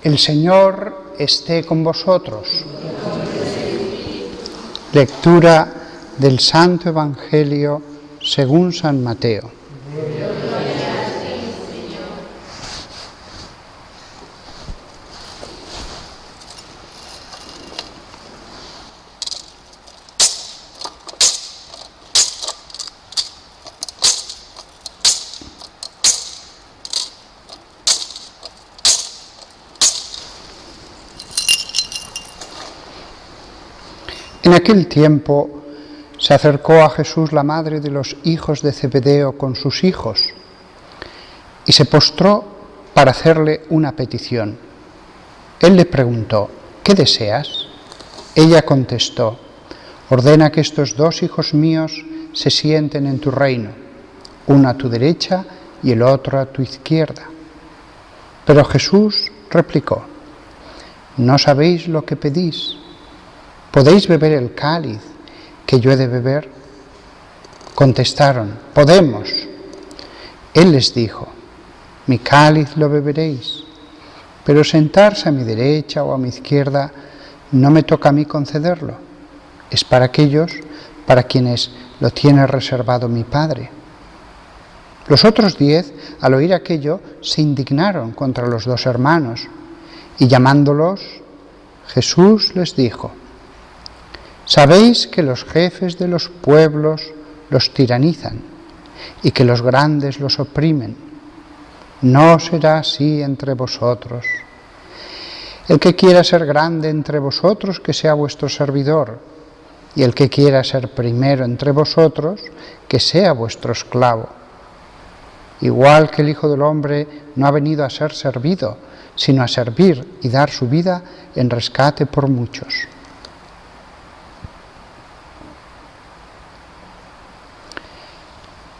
El Señor esté con vosotros. Lectura del Santo Evangelio según San Mateo. En aquel tiempo se acercó a Jesús la madre de los hijos de Zebedeo con sus hijos y se postró para hacerle una petición. Él le preguntó: ¿qué deseas? Ella contestó: ordena que estos dos hijos míos se sienten en tu reino, uno a tu derecha y el otro a tu izquierda. Pero Jesús replicó: ¿no sabéis lo que pedís? ¿Podéis beber el cáliz que yo he de beber? Contestaron: podemos. Él les dijo: mi cáliz lo beberéis, pero sentarse a mi derecha o a mi izquierda no me toca a mí concederlo. Es para aquellos para quienes lo tiene reservado mi Padre. Los otros 10, al oír aquello, se indignaron contra los dos hermanos, y llamándolos, Jesús les dijo: sabéis que los jefes de los pueblos los tiranizan y que los grandes los oprimen. No será así entre vosotros. El que quiera ser grande entre vosotros, que sea vuestro servidor, y el que quiera ser primero entre vosotros, que sea vuestro esclavo. Igual que el Hijo del Hombre no ha venido a ser servido, sino a servir y dar su vida en rescate por muchos.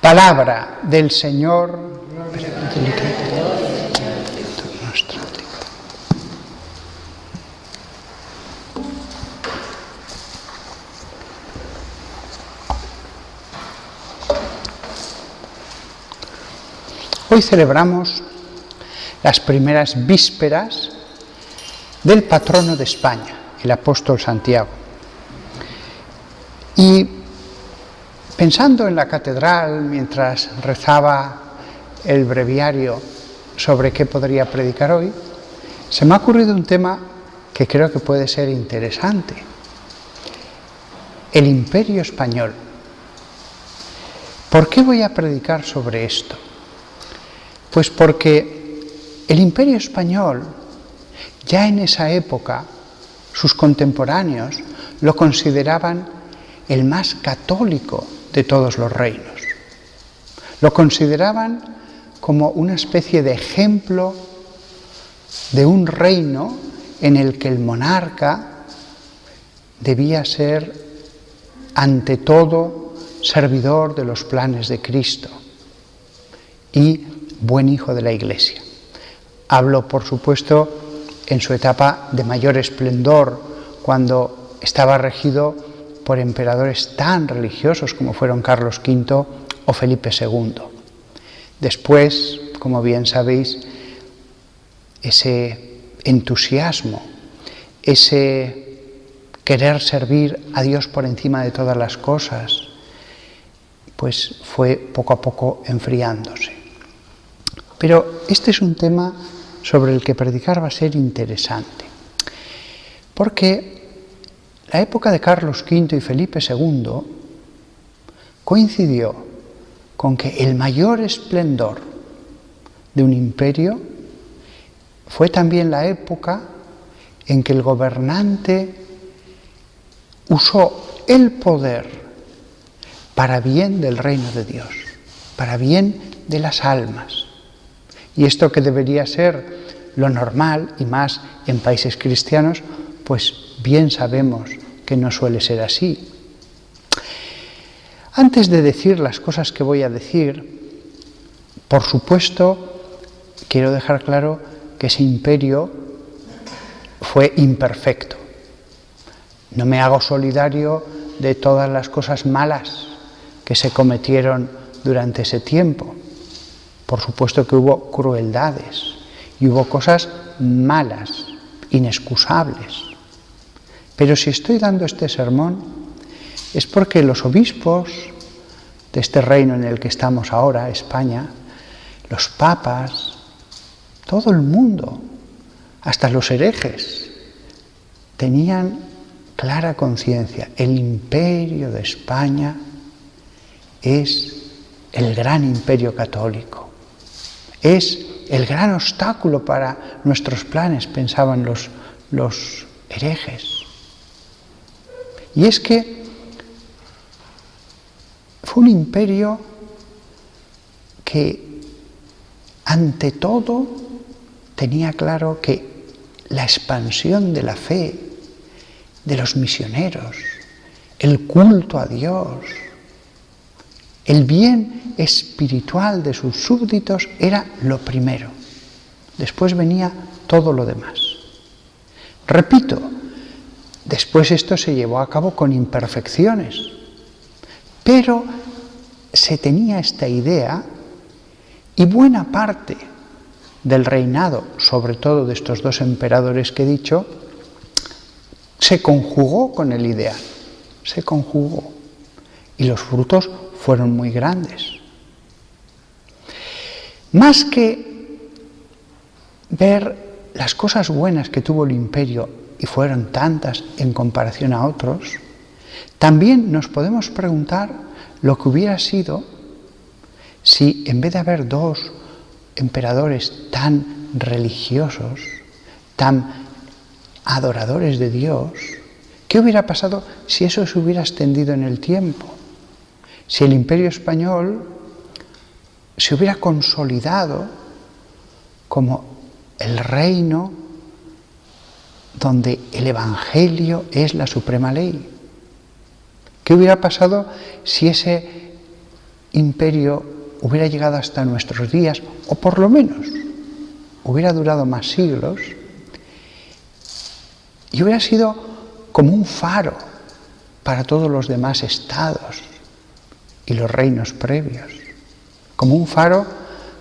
Palabra del Señor. Hoy celebramos las primeras vísperas del patrono de España, el apóstol Santiago. Y pensando en la catedral, mientras rezaba el breviario sobre qué podría predicar hoy, se me ha ocurrido un tema que creo que puede ser interesante: el Imperio Español. ¿Por qué voy a predicar sobre esto? Pues porque el Imperio Español, ya en esa época, sus contemporáneos lo consideraban el más católico de todos los reinos. Lo consideraban como una especie de ejemplo de un reino en el que el monarca debía ser, ante todo, servidor de los planes de Cristo y buen hijo de la Iglesia. Hablo, por supuesto, en su etapa de mayor esplendor, cuando estaba regido por emperadores tan religiosos como fueron Carlos V o Felipe II. Después, como bien sabéis, ese entusiasmo, ese querer servir a Dios por encima de todas las cosas, pues fue poco a poco enfriándose. Pero este es un tema sobre el que predicar va a ser interesante, porque la época de Carlos V y Felipe II coincidió con que el mayor esplendor de un imperio fue también la época en que el gobernante usó el poder para bien del reino de Dios, para bien de las almas. Y esto, que debería ser lo normal, y más en países cristianos, pues bien sabemos que no suele ser así. Antes de decir las cosas que voy a decir, por supuesto, quiero dejar claro que ese imperio fue imperfecto. No me hago solidario de todas las cosas malas que se cometieron durante ese tiempo. Por supuesto que hubo crueldades y hubo cosas malas, inexcusables. Pero si estoy dando este sermón es porque los obispos de este reino en el que estamos ahora, España, los papas, todo el mundo, hasta los herejes, tenían clara conciencia. El imperio de España es el gran imperio católico. Es el gran obstáculo para nuestros planes, pensaban los herejes. Y es que fue un imperio que, ante todo, tenía claro que la expansión de la fe de los misioneros, el culto a Dios, el bien espiritual de sus súbditos era lo primero. Después venía todo lo demás. Repito, después esto se llevó a cabo con imperfecciones, pero se tenía esta idea y buena parte del reinado, sobre todo de estos dos emperadores que he dicho, se conjugó con el ideal, se conjugó y los frutos fueron muy grandes. Más que ver las cosas buenas que tuvo el imperio, y fueron tantas en comparación a otros, también nos podemos preguntar lo que hubiera sido si en vez de haber dos emperadores tan religiosos, tan adoradores de Dios, ¿qué hubiera pasado si eso se hubiera extendido en el tiempo? Si el imperio español se hubiera consolidado como el reino donde el Evangelio es la suprema ley. ¿Qué hubiera pasado si ese imperio hubiera llegado hasta nuestros días, o por lo menos hubiera durado más siglos, y hubiera sido como un faro para todos los demás estados y los reinos previos, como un faro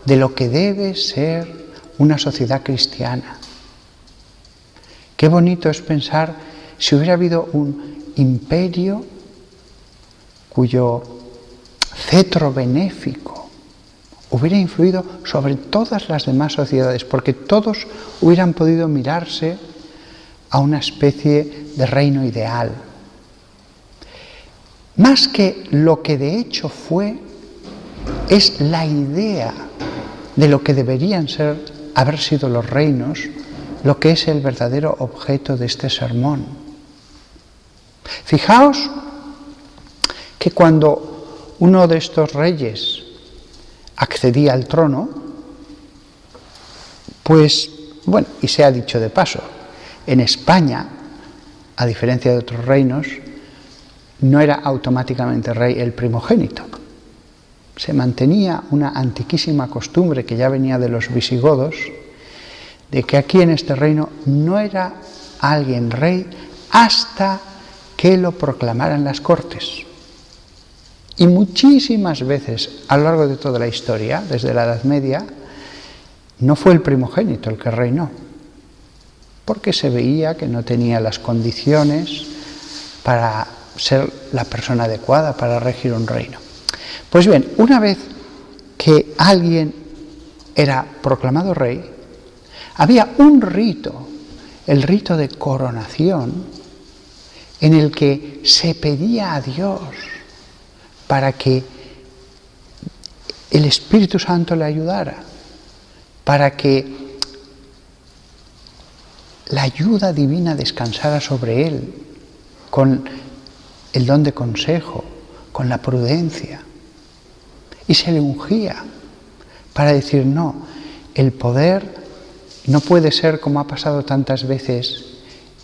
de lo que debe ser una sociedad cristiana? Qué bonito es pensar si hubiera habido un imperio cuyo cetro benéfico hubiera influido sobre todas las demás sociedades, porque todos hubieran podido mirarse a una especie de reino ideal. Más que lo que de hecho fue, es la idea de lo que deberían haber sido los reinos, lo que es el verdadero objeto de este sermón. Fijaos que cuando uno de estos reyes accedía al trono, pues, bueno, y se ha dicho de paso, en España, a diferencia de otros reinos, no era automáticamente rey el primogénito. Se mantenía una antiquísima costumbre que ya venía de los visigodos, de que aquí en este reino no era alguien rey hasta que lo proclamaran las cortes. Y muchísimas veces a lo largo de toda la historia, desde la Edad Media, no fue el primogénito el que reinó, porque se veía que no tenía las condiciones para ser la persona adecuada para regir un reino. Pues bien, una vez que alguien era proclamado rey, había un rito, el rito de coronación, en el que se pedía a Dios para que el Espíritu Santo le ayudara, para que la ayuda divina descansara sobre él, con el don de consejo, con la prudencia. Y se le ungía para decir, no, el poder no puede ser como ha pasado tantas veces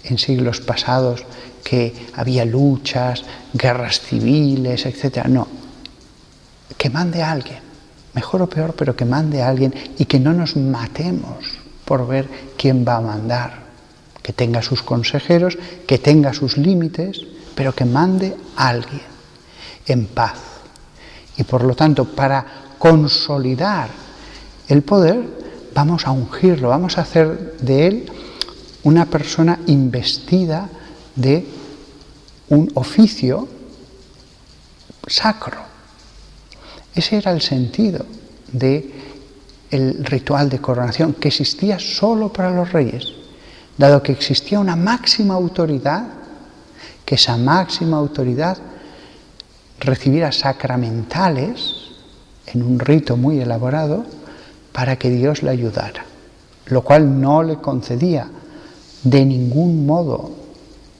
en siglos pasados, que había luchas, guerras civiles, etc. No, que mande a alguien, mejor o peor, pero que mande a alguien y que no nos matemos por ver quién va a mandar, que tenga sus consejeros, que tenga sus límites, pero que mande a alguien en paz. Y por lo tanto, para consolidar el poder, vamos a ungirlo, vamos a hacer de él una persona investida de un oficio sacro. Ese era el sentido del ritual de coronación, que existía solo para los reyes, dado que existía una máxima autoridad, que esa máxima autoridad recibiera sacramentales en un rito muy elaborado para que Dios le ayudara, lo cual no le concedía de ningún modo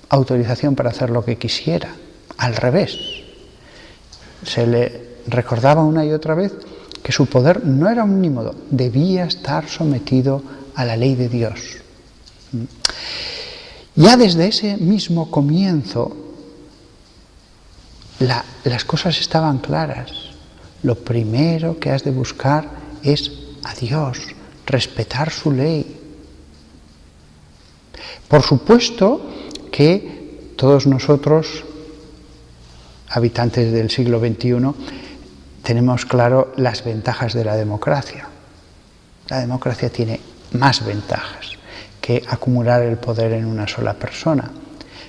autorización para hacer lo que quisiera, al revés. Se le recordaba una y otra vez que su poder no era omnímodo, debía estar sometido a la ley de Dios. Ya desde ese mismo comienzo las cosas estaban claras. Lo primero que has de buscar es a Dios, respetar su ley. Por supuesto que todos nosotros, habitantes del siglo XXI, tenemos claro las ventajas de la democracia. La democracia tiene más ventajas que acumular el poder en una sola persona.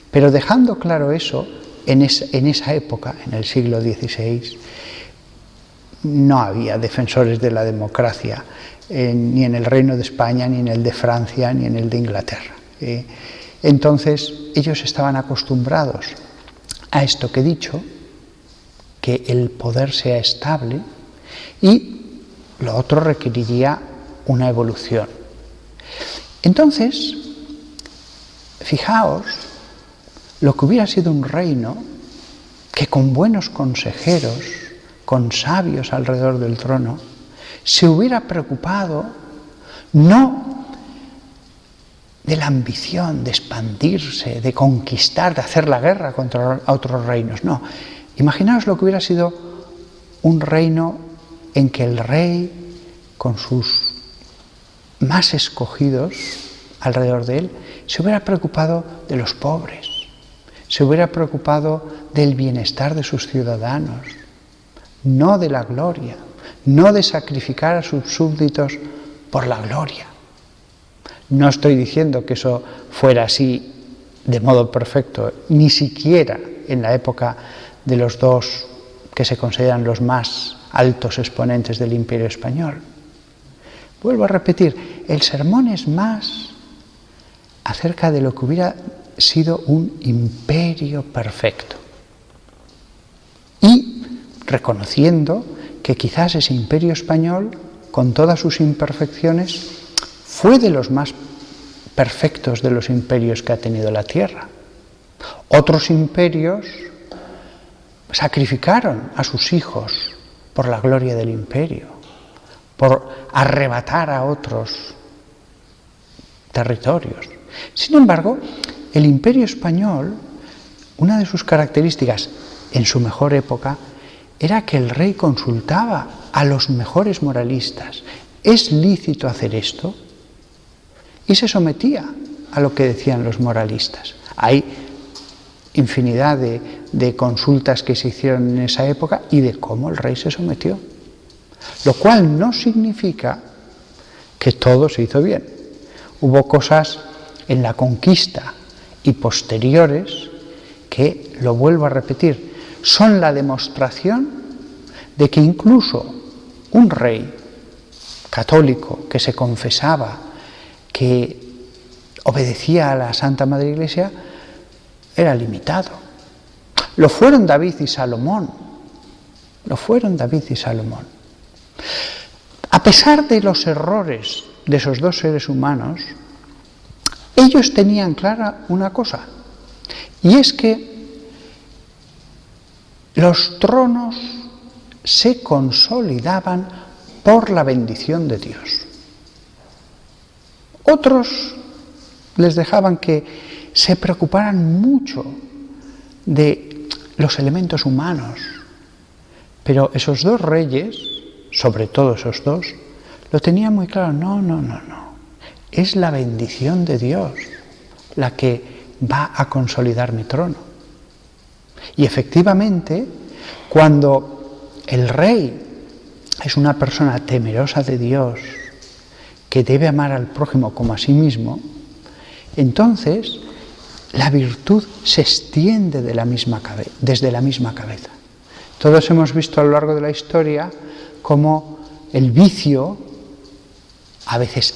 Pero dejando claro eso, en esa época, en el siglo XVI, no había defensores de la democracia, ni en el Reino de España, ni en el de Francia, ni en el de Inglaterra. Entonces, ellos estaban acostumbrados a esto que he dicho, que el poder sea estable, y lo otro requeriría una evolución. Entonces, fijaos lo que hubiera sido un reino que con buenos consejeros, con sabios alrededor del trono, se hubiera preocupado no de la ambición de expandirse, de conquistar, de hacer la guerra contra otros reinos, no. Imaginaos lo que hubiera sido un reino en que el rey, con sus más escogidos alrededor de él, se hubiera preocupado de los pobres, se hubiera preocupado del bienestar de sus ciudadanos, no de la gloria, no de sacrificar a sus súbditos por la gloria. No estoy diciendo que eso fuera así de modo perfecto, ni siquiera en la época de los dos que se consideran los más altos exponentes del Imperio Español. Vuelvo a repetir, el sermón es más acerca de lo que hubiera sido un imperio perfecto. Y reconociendo que quizás ese imperio español, con todas sus imperfecciones, fue de los más perfectos de los imperios que ha tenido la tierra. Otros imperios sacrificaron a sus hijos por la gloria del imperio, por arrebatar a otros territorios. Sin embargo, el Imperio Español, una de sus características en su mejor época, era que el rey consultaba a los mejores moralistas. ¿Es lícito hacer esto? Y se sometía a lo que decían los moralistas. Hay infinidad de consultas que se hicieron en esa época y de cómo el rey se sometió. Lo cual no significa que todo se hizo bien. Hubo cosas en la conquista y posteriores que, lo vuelvo a repetir, son la demostración de que incluso un rey católico que se confesaba, que obedecía a la Santa Madre Iglesia, era limitado. Lo fueron David y Salomón. Lo fueron David y Salomón. A pesar de los errores de esos dos seres humanos, ellos tenían clara una cosa, y es que los tronos se consolidaban por la bendición de Dios. Otros les dejaban que se preocuparan mucho de los elementos humanos, pero esos dos reyes, sobre todo esos dos, lo tenían muy claro. No. Es la bendición de Dios la que va a consolidar mi trono. Y efectivamente, cuando el rey es una persona temerosa de Dios, que debe amar al prójimo como a sí mismo, entonces la virtud se extiende desde la misma cabeza. Todos hemos visto a lo largo de la historia cómo el vicio, a veces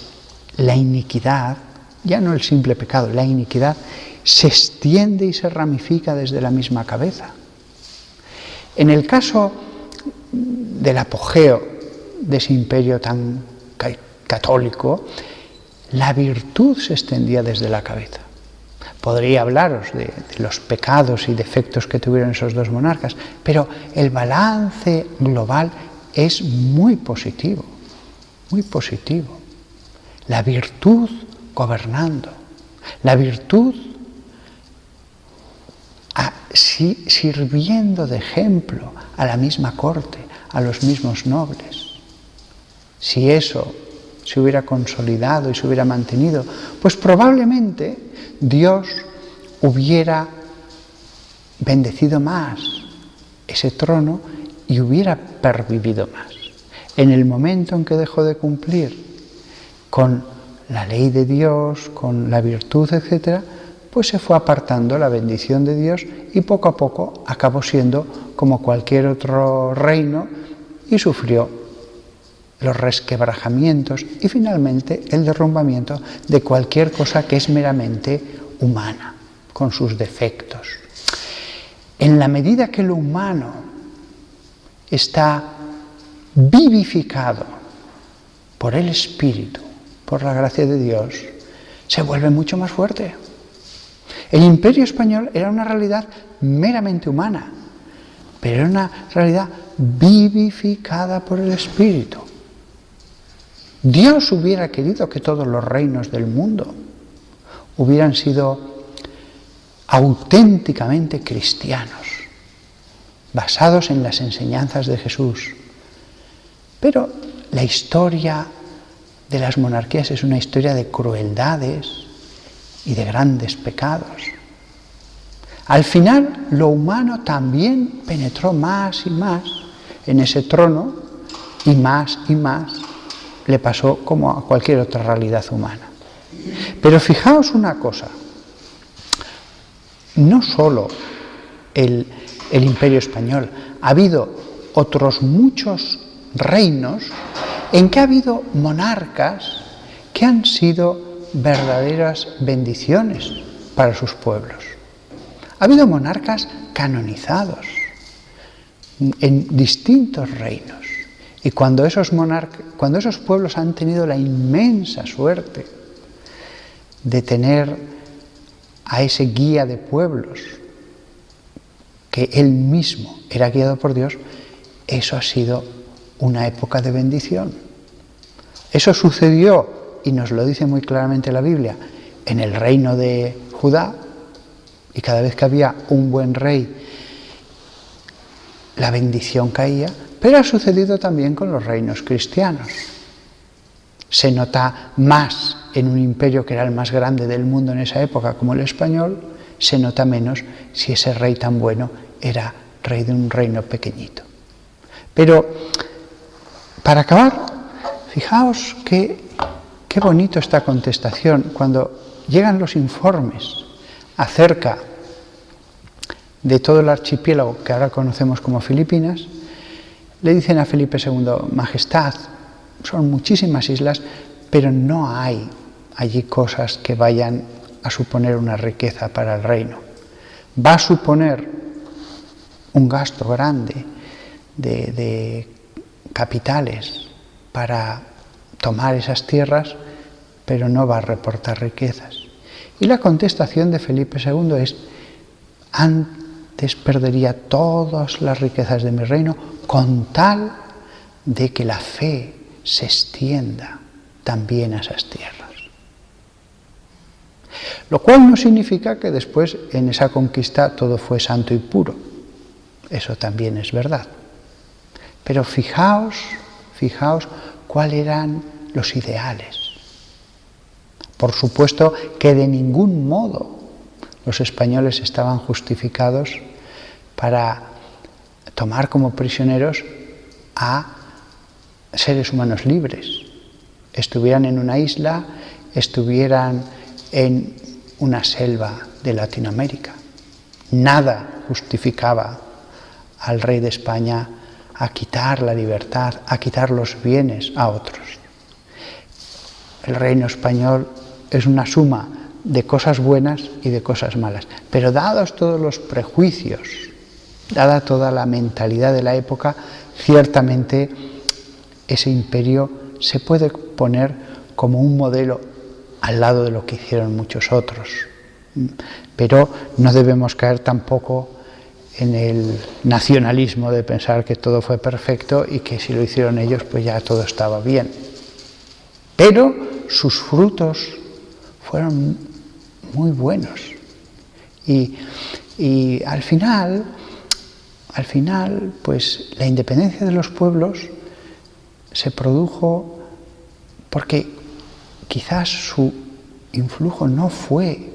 la iniquidad, ya no el simple pecado, la iniquidad, se extiende y se ramifica desde la misma cabeza. En el caso del apogeo de ese imperio tan católico, la virtud se extendía desde la cabeza. Podría hablaros de los pecados y defectos que tuvieron esos dos monarcas, pero el balance global es muy positivo, muy positivo. La virtud gobernando, la virtud sirviendo de ejemplo a la misma corte, a los mismos nobles. Si eso se hubiera consolidado y se hubiera mantenido, pues probablemente Dios hubiera bendecido más ese trono y hubiera pervivido más. En el momento en que dejó de cumplir con la ley de Dios, con la virtud, etc., pues se fue apartando la bendición de Dios y poco a poco acabó siendo como cualquier otro reino y sufrió los resquebrajamientos y finalmente el derrumbamiento de cualquier cosa que es meramente humana, con sus defectos. En la medida que lo humano está vivificado por el Espíritu, por la gracia de Dios, se vuelve mucho más fuerte. El Imperio Español era una realidad meramente humana, pero era una realidad vivificada por el Espíritu. Dios hubiera querido que todos los reinos del mundo hubieran sido auténticamente cristianos, basados en las enseñanzas de Jesús. Pero la historia de las monarquías es una historia de crueldades y de grandes pecados. Al final, lo humano también penetró más y más en ese trono y más le pasó como a cualquier otra realidad humana. Pero fijaos una cosa, no solo el Imperio Español, ha habido otros muchos reinos en que ha habido monarcas que han sido verdaderas bendiciones para sus pueblos. Ha habido monarcas canonizados en distintos reinos. Y cuando esos pueblos han tenido la inmensa suerte de tener a ese guía de pueblos, que él mismo era guiado por Dios, eso ha sido una época de bendición. Eso sucedió, y nos lo dice muy claramente la Biblia, en el reino de Judá, y cada vez que había un buen rey, la bendición caía, pero ha sucedido también con los reinos cristianos. Se nota más en un imperio que era el más grande del mundo en esa época, como el español, se nota menos si ese rey tan bueno era rey de un reino pequeñito. Pero, para acabar, fijaos qué bonito esta contestación cuando llegan los informes acerca de todo el archipiélago que ahora conocemos como Filipinas. Le dicen a Felipe II, Majestad, son muchísimas islas, pero no hay allí cosas que vayan a suponer una riqueza para el reino. Va a suponer un gasto grande de capitales para tomar esas tierras, pero no va a reportar riquezas. Y la contestación de Felipe II es, antes perdería todas las riquezas de mi reino con tal de que la fe se extienda también a esas tierras. Lo cual no significa que después en esa conquista todo fue santo y puro. Eso también es verdad. Pero fijaos cuáles eran los ideales. Por supuesto que de ningún modo los españoles estaban justificados para tomar como prisioneros a seres humanos libres. estuvieran en una isla, estuvieran en una selva de Latinoamérica. Nada justificaba al rey de España a quitar la libertad, a quitar los bienes a otros. El reino español es una suma de cosas buenas y de cosas malas, pero dados todos los prejuicios, dada toda la mentalidad de la época, ciertamente ese imperio se puede poner como un modelo al lado de lo que hicieron muchos otros. Pero no debemos caer tampoco en el nacionalismo de pensar que todo fue perfecto y que si lo hicieron ellos pues ya todo estaba bien. Pero sus frutos fueron muy buenos. Y al final, pues la independencia de los pueblos se produjo porque quizás su influjo no fue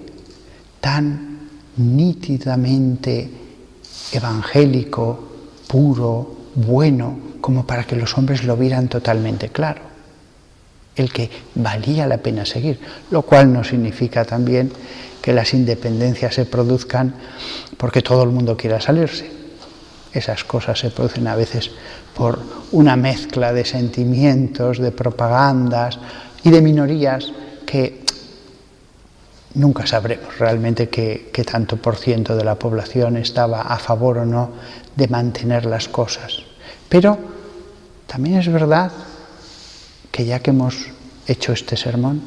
tan nítidamente evangélico, puro, bueno, como para que los hombres lo vieran totalmente claro, el que valía la pena seguir, lo cual no significa también que las independencias se produzcan porque todo el mundo quiera salirse. Esas cosas se producen a veces por una mezcla de sentimientos, de propagandas y de minorías que nunca sabremos realmente qué tanto por ciento de la población estaba a favor o no de mantener las cosas. Pero también es verdad que ya que hemos hecho este sermón,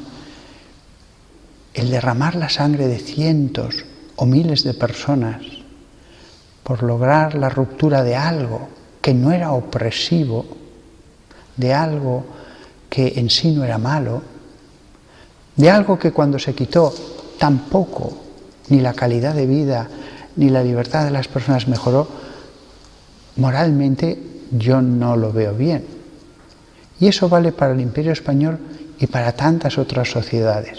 el derramar la sangre de cientos o miles de personas por lograr la ruptura de algo que no era opresivo, de algo que en sí no era malo, de algo que cuando se quitó tampoco ni la calidad de vida ni la libertad de las personas mejoró, moralmente yo no lo veo bien. Y eso vale para el Imperio Español y para tantas otras sociedades.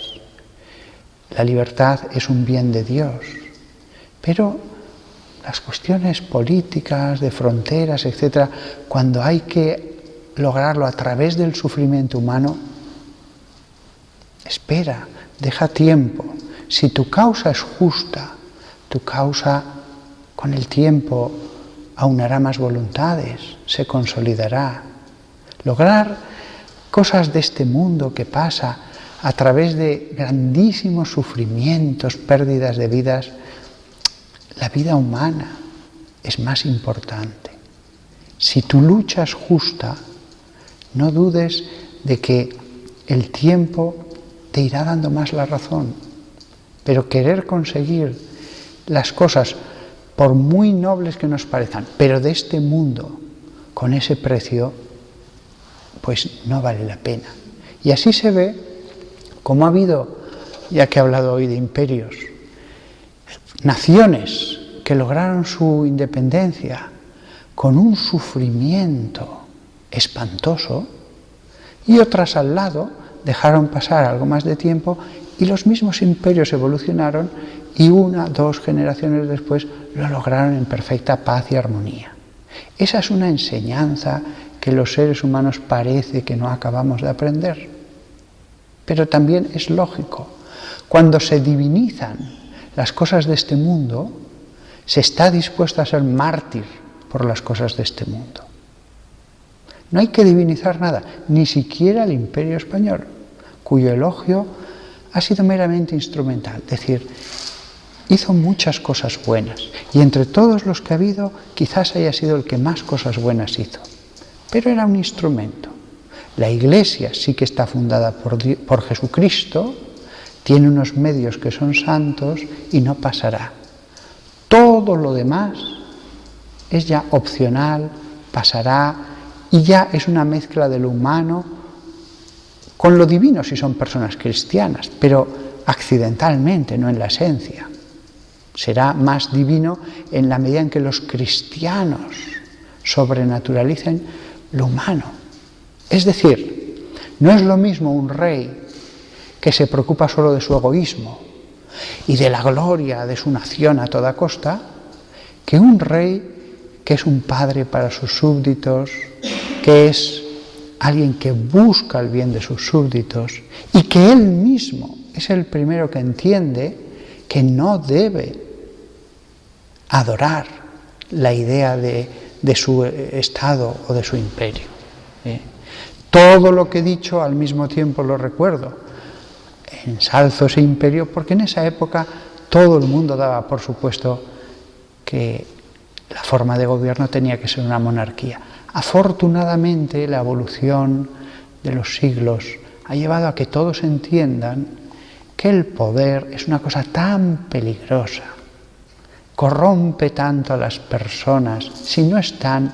La libertad es un bien de Dios, pero las cuestiones políticas, de fronteras, etc., cuando hay que lograrlo a través del sufrimiento humano, espera, deja tiempo. Si tu causa es justa, tu causa con el tiempo aunará más voluntades, se consolidará. Lograr cosas de este mundo que pasa a través de grandísimos sufrimientos, pérdidas de vidas, la vida humana es más importante. Si tu lucha es justa, no dudes de que el tiempo te irá dando más la razón. Pero querer conseguir las cosas, por muy nobles que nos parezcan, pero de este mundo, con ese precio, pues no vale la pena. Y así se ve cómo ha habido, ya que he hablado hoy de imperios, naciones que lograron su independencia con un sufrimiento espantoso y otras al lado dejaron pasar algo más de tiempo y los mismos imperios evolucionaron y 1, 2 generaciones después lo lograron en perfecta paz y armonía. Esa es una enseñanza que los seres humanos parece que no acabamos de aprender. Pero también es lógico. Cuando se divinizan las cosas de este mundo, se está dispuesto a ser mártir por las cosas de este mundo. No hay que divinizar nada, ni siquiera el Imperio Español, cuyo elogio ha sido meramente instrumental, es decir, hizo muchas cosas buenas, y entre todos los que ha habido, quizás haya sido el que más cosas buenas hizo, pero era un instrumento. La Iglesia sí que está fundada por Jesucristo, tiene unos medios que son santos y no pasará. Todo lo demás es ya opcional, pasará, y ya es una mezcla de lo humano con lo divino si son personas cristianas, pero accidentalmente, no en la esencia. Será más divino en la medida en que los cristianos sobrenaturalicen lo humano. Es decir, no es lo mismo un rey que se preocupa solo de su egoísmo y de la gloria de su nación a toda costa, que un rey que es un padre para sus súbditos, que es alguien que busca el bien de sus súbditos y que él mismo es el primero que entiende que no debe adorar la idea de su estado o de su imperio. Todo lo que he dicho al mismo tiempo lo recuerdo. Ensalzo ese imperio porque en esa época todo el mundo daba por supuesto que la forma de gobierno tenía que ser una monarquía. Afortunadamente la evolución de los siglos ha llevado a que todos entiendan que el poder es una cosa tan peligrosa, corrompe tanto a las personas si no están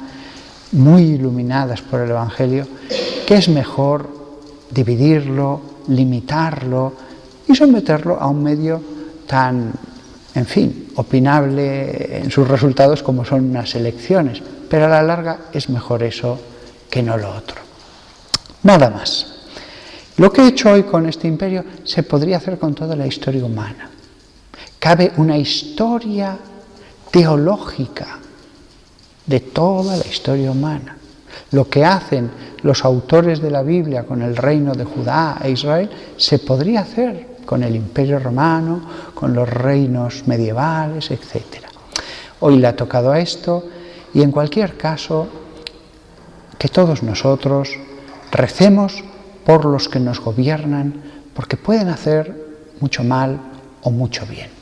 muy iluminadas por el Evangelio, que es mejor dividirlo, limitarlo y someterlo a un medio tan, en fin, opinable en sus resultados como son unas elecciones, pero a la larga es mejor eso que no lo otro. Nada más. Lo que he hecho hoy con este imperio se podría hacer con toda la historia humana. Cabe una historia teológica de toda la historia humana. Lo que hacen los autores de la Biblia con el reino de Judá e Israel se podría hacer con el Imperio Romano, con los reinos medievales, etc. Hoy le ha tocado a esto y en cualquier caso que todos nosotros recemos por los que nos gobiernan porque pueden hacer mucho mal o mucho bien.